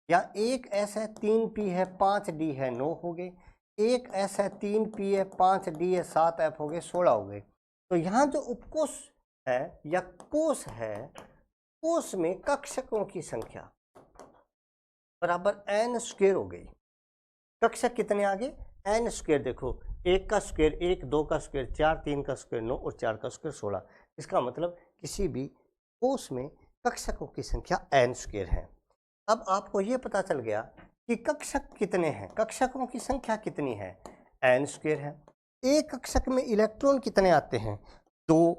या एक ऐसा 3p है 5d है 9 हो गए, एक ऐसा 3p है 5d है 7f हो गए, 16 हो गए। तो यहाँ जो उपकोष है या कोष है, कोष में कक्षकों की संख्या बराबर n² हो गई। कक्षक कितने आ गए, n²। देखो, 1 का स्क्वायर 1, 2 का स्क्वायर 4, 3 का स्क्वायर 9 और 4 का स्क्वायर 16। इसका मतलब किसी भी कोष में कक्षकों की संख्या n² है। अब आपको ये पता चल गया कि कक्षक कितने हैं, कक्षकों की संख्या कितनी है, n² है। एक कक्षक में इलेक्ट्रॉन कितने आते हैं, 2।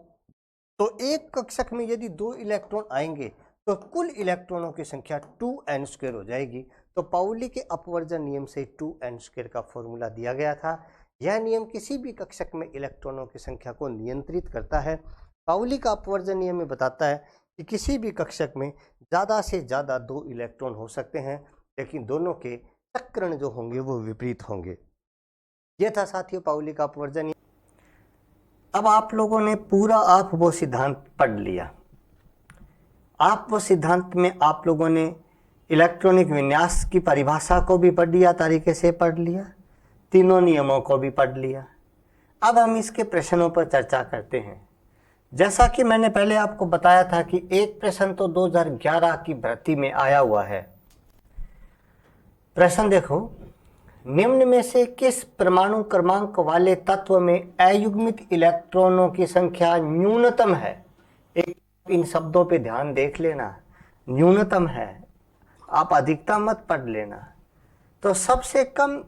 तो एक कक्षक में यदि 2 इलेक्ट्रॉन आएंगे तो कुल इलेक्ट्रॉनों की संख्या 2n² हो जाएगी। तो पाउली के अपवर्जन नियम से 2n² का फॉर्मूला दिया गया था। यह नियम किसी भी कक्षक में इलेक्ट्रॉनों की संख्या को नियंत्रित करता है। पाउली का अपवर्जन नियम में बताता है कि किसी भी कक्षक में ज़्यादा से ज़्यादा 2 इलेक्ट्रॉन हो सकते हैं, लेकिन दोनों के चक्रण जो होंगे वो विपरीत होंगे। यह था साथियों पाउली का अपवर्जन नियम। अब आप लोगों ने पूरा आप-वो सिद्धांत पढ़ लिया। आप-वो सिद्धांत में आप लोगों ने इलेक्ट्रॉनिक विन्यास की परिभाषा को भी पढ़ लिया, तरीके से पढ़ लिया, तीनों नियमों को भी पढ़ लिया। अब हम इसके प्रश्नों पर चर्चा करते हैं। जैसा कि मैंने पहले आपको बताया था कि एक प्रश्न तो 2011 की भर्ती में आया हुआ है। प्रश्न देखो, निम्न में से किस परमाणु क्रमांक वाले तत्व में अयुग्मित इलेक्ट्रॉनों की संख्या न्यूनतम है? एक इन शब्दों पे ध्यान देख लेना, न्यूनतम है, आप अधिकतम मत पढ़ लेना। तो सबसे कम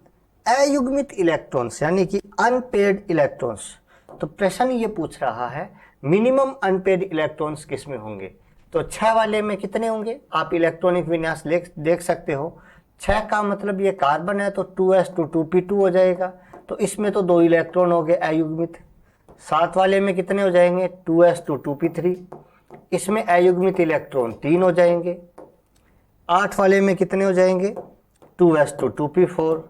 अयुग्मित इलेक्ट्रॉन्स यानी कि अनपेयर्ड इलेक्ट्रॉन्स, तो प्रश्न ये पूछ रहा है मिनिमम अनपेयर्ड इलेक्ट्रॉन्स किस में होंगे? तो 6 वाले में कितने होंगे? आप इलेक्ट्रॉनिक विन्यास देख सकते हो। 6 का मतलब ये कार्बन है तो 2s2 2p2 हो जाएगा, तो इसमें तो 2 इलेक्ट्रॉन हो गए अयुग्मित। 7 वाले में कितने हो जाएंगे? 2s2 2p3, इसमें अयुग्मित इलेक्ट्रॉन 3 हो जाएंगे। 8 वाले में कितने हो जाएंगे? 2s2 2p4,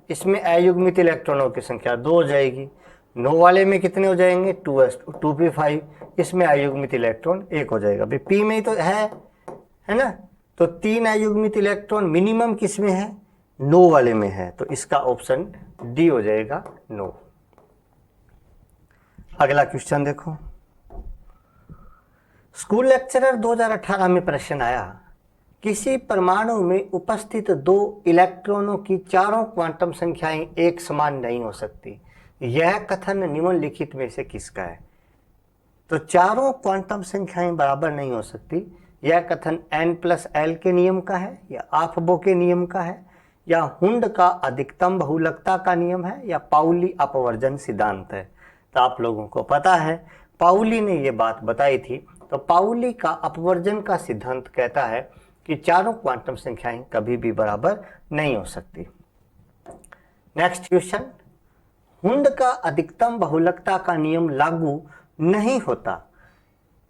इसमें अयुग्मित इलेक्ट्रॉनों की संख्या 2 हो जाएगी। 9 वाले में कितने हो जाएंगे? 2s2 2p5, इसमें अयुग्मित इलेक्ट्रॉन 1 हो जाएगा। भाई पी में ही तो है ना? तो 3 अयुग्मित इलेक्ट्रॉन मिनिमम किस में है? 9 वाले में है, तो इसका ऑप्शन डी हो जाएगा 9। अगला क्वेश्चन देखो, स्कूल लेक्चरर 2018 में प्रश्न आया, किसी परमाणु में उपस्थित 2 इलेक्ट्रॉनों की चारों क्वांटम संख्याएं एक समान नहीं हो सकती। यह कथन निम्नलिखित में से किसका है? तो चारों क्वांटम संख्याएं बराबर नहीं हो सकती, यह कथन n+l के नियम का है, या आफबो के नियम का है, या हुंड का अधिकतम बहुलकता का नियम है, या पाउली अपवर्जन सिद्धांत है? तो आप लोगों को पता है पाउली ने यह बात बताई थी। तो पाउली का अपवर्जन का सिद्धांत कहता है कि चारों क्वांटम संख्याएं कभी भी बराबर नहीं हो सकती। नेक्स्ट क्वेश्चन, हुंड का अधिकतम बहुलकता का नियम लागू नहीं होता।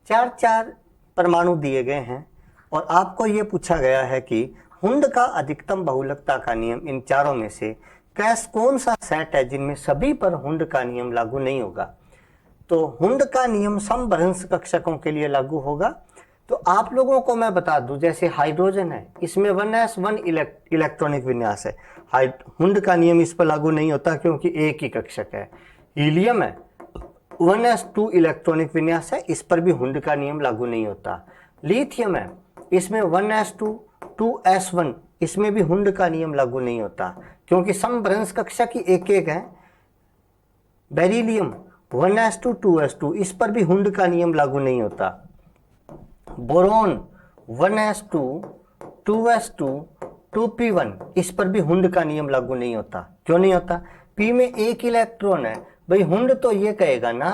4 परमाणु दिए गए हैं और आपको यह पूछा गया है कि हुंड का अधिकतम बहुलकता का नियम इन चारों में से कौन सा सेट है जिनमें सभी पर हुंड का नियम लागू नहीं होगा? तो हुंड का नियम समभ्रंश कक्षकों के लिए लागू होगा। तो आप लोगों को मैं बता दूं, जैसे हाइड्रोजन है, इसमें 1s1 इलेक्ट्रॉनिक विन्यास है, हुंड का नियम इस पर लागू नहीं होता क्योंकि एक ही कक्षक है। हीलियम है, 1s2 इलेक्ट्रॉनिक विन्यास है, इस पर भी हुंड का नियम लागू नहीं होता। लिथियम है, इसमें 1s2 2s1, इसमें भी हुंड का नियम लागू नहीं होता क्योंकि समभ्रंश कक्षक ही एक एक है। बेरिलियम 1s2 2s2, इस पर भी हुंड का नियम लागू नहीं होता। बोरोन 1s2 2s2 2p1, इस पर भी हुंड का नियम लागू नहीं होता। क्यों नहीं होता? p में एक इलेक्ट्रॉन है। भाई हुंड तो ये कहेगा ना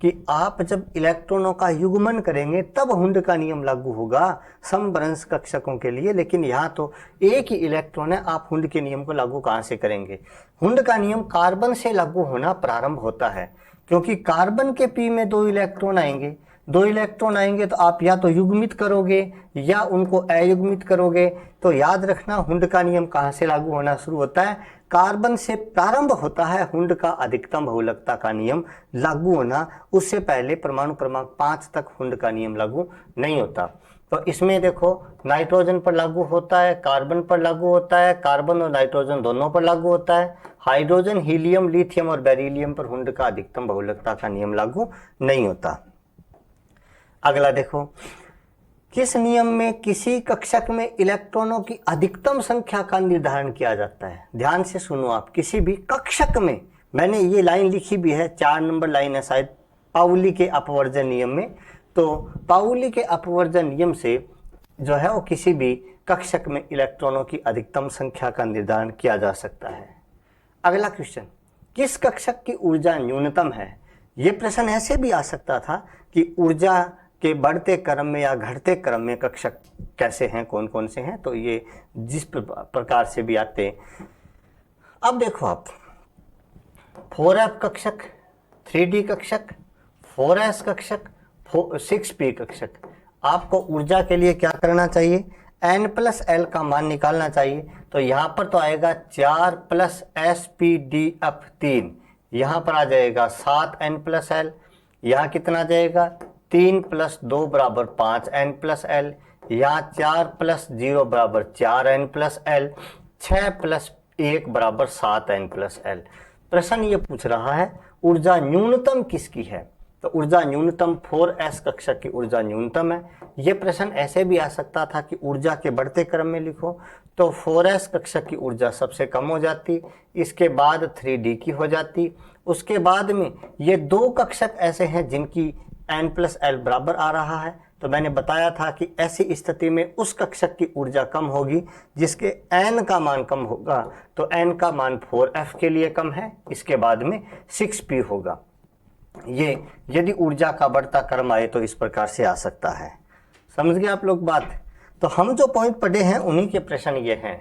कि आप जब इलेक्ट्रॉनों का युग्मन करेंगे तब हुंड का नियम लागू होगा समभ्रंश कक्षकों के लिए, लेकिन यहाँ तो एक ही इलेक्ट्रॉन है, आप हुंड के नियम को लागू कहाँ से करेंगे? हुंड का नियम कार्बन से लागू होना प्रारंभ होता है क्योंकि कार्बन के p में 2 इलेक्ट्रॉन आएंगे। 2 इलेक्ट्रॉन आएंगे तो आप या तो युग्मित करोगे या उनको अयुग्मित करोगे। तो याद रखना हुंड का नियम कहाँ से लागू होना शुरू होता है? कार्बन से प्रारंभ होता है हुंड का अधिकतम बहुलकता का नियम लागू होना। उससे पहले परमाणु क्रमांक 5 तक हुंड का नियम लागू नहीं होता। तो इसमें देखो नाइट्रोजन पर लागू होता है, कार्बन पर लागू होता है, कार्बन और नाइट्रोजन दोनों पर लागू होता है। हाइड्रोजन, हीलियम, लिथियम और बेरिलियम पर हुंड का अधिकतम बहुलकता का नियम लागू नहीं होता। अगला देखो, किस नियम में किसी कक्षक में इलेक्ट्रॉनों की अधिकतम संख्या का निर्धारण किया जाता है? ध्यान से सुनो आप, किसी भी कक्षक में, मैंने ये लाइन लिखी भी है, 4 नंबर लाइन है शायद, पाउली के अपवर्जन नियम में। तो पाउली के अपवर्जन नियम से जो है वो किसी भी कक्षक में इलेक्ट्रॉनों की अधिकतम संख्या का निर्धारण किया जा सकता है। अगला क्वेश्चन, किस कक्षक की ऊर्जा न्यूनतम है? ये प्रश्न ऐसे भी आ सकता था कि ऊर्जा के बढ़ते क्रम में या घटते क्रम में कक्षक कैसे हैं, कौन कौन से हैं, तो ये जिस प्रकार से भी आते हैं। अब देखो आप, 4f कक्षक, 3d कक्षक, 4s कक्षक, 6p कक्षक। आपको ऊर्जा के लिए क्या करना चाहिए, n प्लस एल का मान निकालना चाहिए। तो यहाँ पर तो आएगा 4 प्लस SPDF3, यहाँ पर आ जाएगा 7n प्लस एल, यहाँ कितना आ जाएगा 3 प्लस 2 बराबर 5n प्लस एल, यहाँ 4 प्लस 0 बराबर 4n प्लस एल, 6 प्लस 1 बराबर 7n प्लस एल। प्रश्न ये पूछ रहा है ऊर्जा न्यूनतम किसकी है, तो ऊर्जा न्यूनतम 4s कक्षक की ऊर्जा न्यूनतम है। ये प्रश्न ऐसे भी आ सकता था कि ऊर्जा के बढ़ते क्रम में लिखो, तो 4s कक्षक की ऊर्जा सबसे कम हो जाती, इसके बाद 3d की हो जाती, उसके बाद में ये दो कक्षक ऐसे हैं जिनकी n प्लस एल बराबर आ रहा है। तो मैंने बताया था कि ऐसी स्थिति में उस कक्षक की ऊर्जा कम होगी जिसके n का मान कम होगा, तो n का मान 4f के लिए कम है, इसके बाद में 6p होगा। ये यदि ऊर्जा का बढ़ता क्रम आए तो इस प्रकार से आ सकता है। समझ गए आप लोग बात। तो हम जो पॉइंट पढ़े हैं उन्हीं के प्रश्न ये हैं।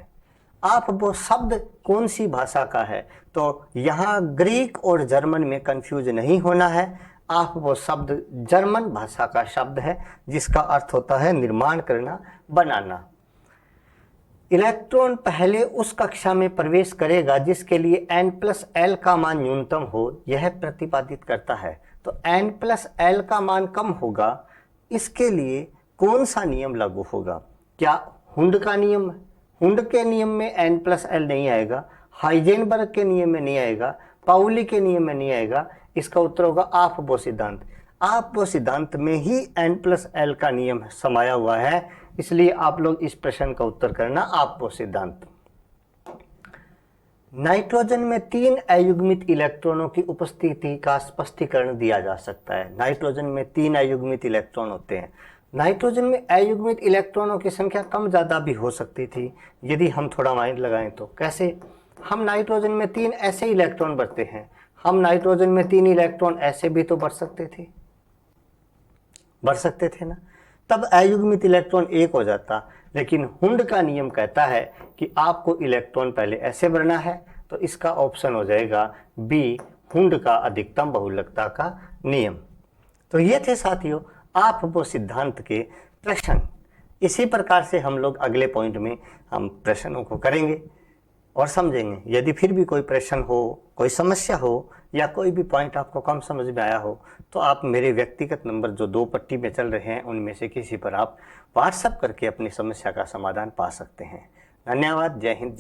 आप वो शब्द कौन सी भाषा का है, तो यहाँ ग्रीक और जर्मन में कंफ्यूज नहीं होना है। आप वो शब्द जर्मन भाषा का शब्द है जिसका अर्थ होता है निर्माण करना, बनाना। इलेक्ट्रॉन पहले उस कक्षा में प्रवेश करेगा जिसके लिए n प्लस एल का मान न्यूनतम हो, यह प्रतिपादित करता है। तो n प्लस एल का मान कम होगा, इसके लिए कौन सा नियम लागू होगा? क्या हुंड का नियम? हुंड के नियम में n प्लस एल नहीं आएगा, हाइजेनबर्ग के नियम में नहीं आएगा, पाउली के नियम में नहीं आएगा। इसका उत्तर होगा आपबो सिद्धांत। आपबो सिद्धांत में ही n प्लस एल का नियम समाया हुआ है, इसलिए आप लोग इस प्रश्न का उत्तर करना आपबो सिद्धांत। नाइट्रोजन में 3 अयुग्मित इलेक्ट्रॉनों की उपस्थिति का स्पष्टीकरण दिया जा सकता है। नाइट्रोजन में 3 अयुग्मित इलेक्ट्रॉन होते हैं। नाइट्रोजन में अयुग्मित इलेक्ट्रॉनों की संख्या कम ज़्यादा भी हो सकती थी यदि हम थोड़ा माइंड लगाएं तो। कैसे? हम नाइट्रोजन में 3 ऐसे इलेक्ट्रॉन भरते हैं, हम नाइट्रोजन में 3 इलेक्ट्रॉन ऐसे भी तो भर सकते थे ना, तब अयुग्मित इलेक्ट्रॉन एक हो जाता। लेकिन हुंड का नियम कहता है कि आपको इलेक्ट्रॉन पहले ऐसे भरना है, तो इसका ऑप्शन हो जाएगा बी, हुंड का अधिकतम बहुलकता का नियम। तो ये थे साथियों आपबो सिद्धांत के प्रश्न। इसी प्रकार से हम लोग अगले पॉइंट में हम प्रश्नों को करेंगे और समझेंगे। यदि फिर भी कोई प्रश्न हो, कोई समस्या हो या कोई भी पॉइंट आपको कम समझ में आया हो, तो आप मेरे व्यक्तिगत नंबर जो 2 पट्टी में चल रहे हैं उनमें से किसी पर आप व्हाट्सएप करके अपनी समस्या का समाधान पा सकते हैं। धन्यवाद। जय हिंद।